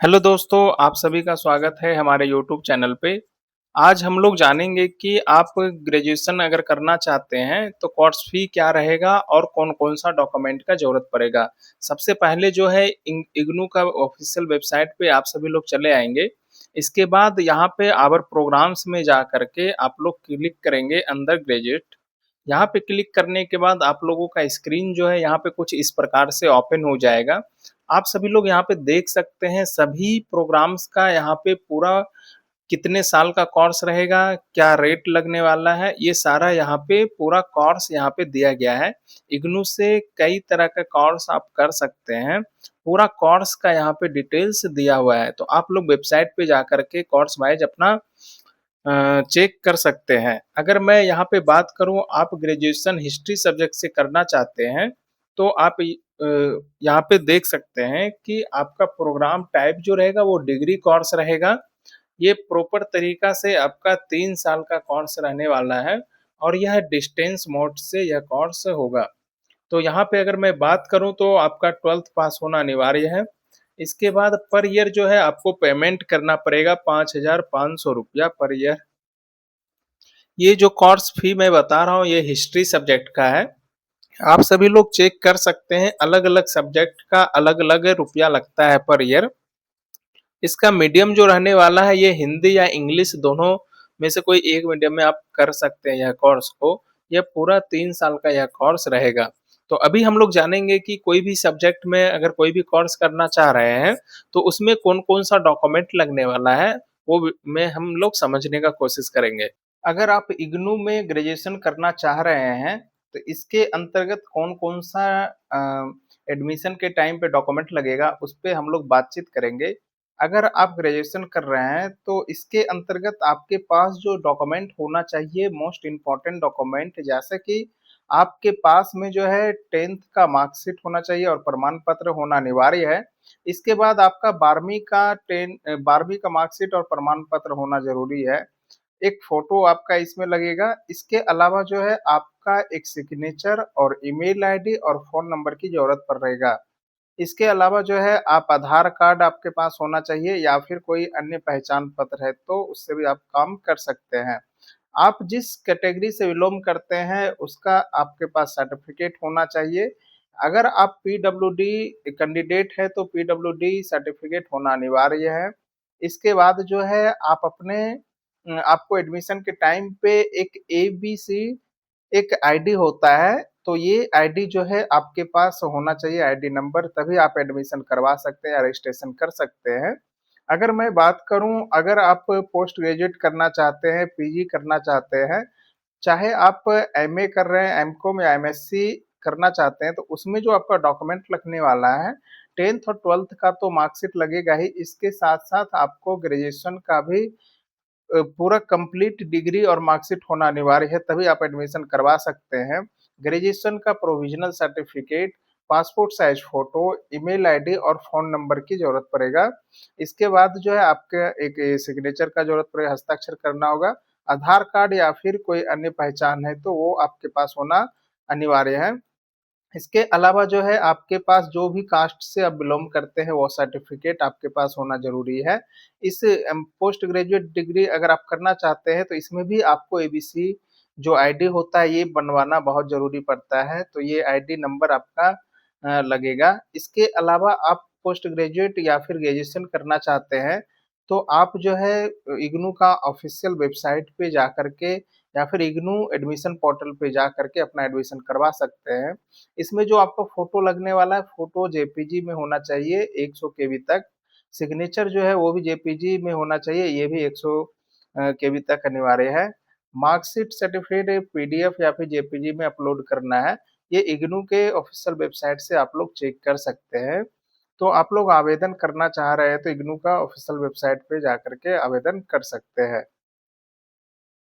Hello दोस्तों, आप सभी का स्वागत है हमारे यूट्यूब चैनल पे। आज हम लोग जानेंगे कि आप ग्रेजुएशन अगर करना चाहते हैं तो कोर्स फी क्या रहेगा और कौन-कौन सा डॉक्यूमेंट का ज़रूरत पड़ेगा। सबसे पहले जो है इग्नू का ऑफ़िशियल वेबसाइट पे आप सभी लोग चले आएँगे। इसके बाद यहाँ पे आवर प्रोग्राम्स में जा कर के आप लोग क्लिक करेंगे अंडर ग्रेजुएट। यहाँ पे क्लिक करने के बाद आप लोगों का स्क्रीन जो है यहाँ पे कुछ इस प्रकार से ओपन हो जाएगा। आप सभी लोग यहाँ पे देख सकते हैं सभी प्रोग्राम्स का यहाँ पे पूरा कितने साल का कोर्स रहेगा, क्या रेट लगने वाला है, ये सारा यहाँ पे पूरा कोर्स यहाँ पे दिया गया है। इग्नू से कई तरह का कोर्स आप कर सकते हैं। पूरा कोर्स का यहाँ पे डिटेल्स दिया हुआ है, तो आप लोग वेबसाइट पे जाकर के कोर्स वाइज़ अपना चेक कर सकते हैं। अगर मैं यहाँ पे बात करूँ आप ग्रेजुएशन हिस्ट्री सब्जेक्ट से करना चाहते हैं, तो आप यहाँ पे देख सकते हैं कि आपका प्रोग्राम टाइप जो रहेगा वो डिग्री कोर्स रहेगा। ये प्रॉपर तरीका से आपका 3 साल का कोर्स रहने वाला है और यह डिस्टेंस मोड से यह कोर्स होगा। तो यहाँ पे अगर मैं बात करूँ तो आपका 12th पास होना अनिवार्य है। इसके बाद पर ईयर जो है आपको पेमेंट करना पड़ेगा ₹5,500 पर ईयर। ये जो कोर्स फी मैं बता रहा हूँ ये हिस्ट्री सब्जेक्ट का है। आप सभी लोग चेक कर सकते हैं अलग-अलग सब्जेक्ट का अलग-अलग रुपया लगता है पर ईयर। इसका मीडियम जो रहने वाला है ये हिंदी या इंग्लिश दोनों में से कोई एक मीडियम में आप कर सकते हैं यह कोर्स को। यह पूरा 3 साल का यह कोर्स रहेगा। तो अभी हम लोग जानेंगे कि कोई भी सब्जेक्ट में अगर कोई भी कोर्स करना चाह रहे हैं, तो उसमें कौन-कौन सा डॉक्यूमेंट लगने वाला है, वो में हम लोग समझने का कोशिश करेंगे। अगर आप इग्नू में ग्रेजुएशन करना चाह रहे हैं, तो इसके अंतर्गत कौन-कौन सा एडमिशन के टाइम पे डॉक्यूमेंट लगेगा, उस पे हम लोग बातचीत करेंगे। अगर आप ग्रेजुएशन कर रहे हैं, तो इसके अंतर्गत आपके पास जो डॉक्यूमेंट होना चाहिए मोस्ट इम्पोर्टेंट डॉक्यूमेंट जैसे कि आपके पास में जो है 10th का मार्कशीट होना चाहिए और प्रमाण पत्र होना अनिवार्य है। इसके बाद आपका 12वीं का मार्कशीट और प्रमाण पत्र होना ज़रूरी है। एक फ़ोटो आपका इसमें लगेगा। इसके अलावा जो है आपका एक सिग्नेचर और ईमेल आईडी और फ़ोन नंबर की ज़रूरत पड़ेगा। इसके अलावा जो है आप आधार कार्ड आपके पास होना चाहिए या फिर कोई अन्य पहचान पत्र है तो उससे भी आप काम कर सकते हैं। आप जिस कैटेगरी से बिलॉन्ग करते हैं उसका आपके पास सर्टिफिकेट होना चाहिए। अगर आप पीडब्ल्यूडी कैंडिडेट है तो पीडब्ल्यूडी सर्टिफिकेट होना अनिवार्य है। इसके बाद जो है आप अपने आपको एडमिशन के टाइम पे एक एबीसी एक आईडी होता है, तो ये आईडी जो है आपके पास होना चाहिए आईडी नंबर तभी आप एडमिशन करवा सकते हैं या रजिस्ट्रेशन कर सकते हैं। अगर मैं बात करूँ अगर आप पोस्ट ग्रेजुएट करना चाहते हैं, पीजी करना चाहते हैं, चाहे आप एमए कर रहे हैं, एमकॉम या एमएससी करना चाहते हैं, तो उसमें जो आपका डॉक्यूमेंट लगने वाला है, 10th और 12th का तो मार्कशीट लगेगा ही, इसके साथ-साथ आपको ग्रेजुएशन का भी पूरा कंप्लीट डिग्री और मार्कशीट होना अनिवार्य है तभी आप एडमिशन करवा सकते हैं। ग्रेजुएशन का provisional certificate, passport size photo, email ID और फ़ोन नंबर की ज़रूरत पड़ेगा। इसके बाद जो है आपका एक सिग्नेचर का ज़रूरत पड़ेगा, हस्ताक्षर करना होगा। आधार कार्ड या फिर कोई अन्य पहचान है तो वो आपके पास होना अनिवार्य है। इसके अलावा जो है आपके पास जो भी कास्ट से आप बिलॉन्ग करते हैं वो सर्टिफिकेट आपके पास होना ज़रूरी है। इस पोस्ट ग्रेजुएट डिग्री अगर आप करना चाहते हैं तो इसमें भी आपको एबीसी जो आईडी होता है ये बनवाना बहुत ज़रूरी पड़ता है, तो ये आईडी नंबर आपका लगेगा। इसके अलावा आप पोस्ट ग्रेजुएट या फिर ग्रेजुएशन करना चाहते हैं, तो आप जो है इग्नू का ऑफ़िशियल वेबसाइट पे जाकर के या फिर इग्नू एडमिशन पोर्टल पे जाकर के अपना एडमिशन करवा सकते हैं। इसमें जो आपका फ़ोटो लगने वाला है, फ़ोटो जेपीजी में होना चाहिए 100 केबी तक। सिग्नेचर जो है वो भी जेपीजी में होना चाहिए, ये भी 100 केबी तक अनिवार्य है। मार्कशीट सर्टिफ़िकेट पीडीएफ या फिर जेपीजी में अपलोड करना है। ये इग्नू के ऑफ़िशियल वेबसाइट से आप लोग चेक कर सकते हैं। तो आप लोग आवेदन करना चाह रहे हैं तो इग्नू का ऑफ़िशियल वेबसाइट पे जाकर के आवेदन कर सकते हैं।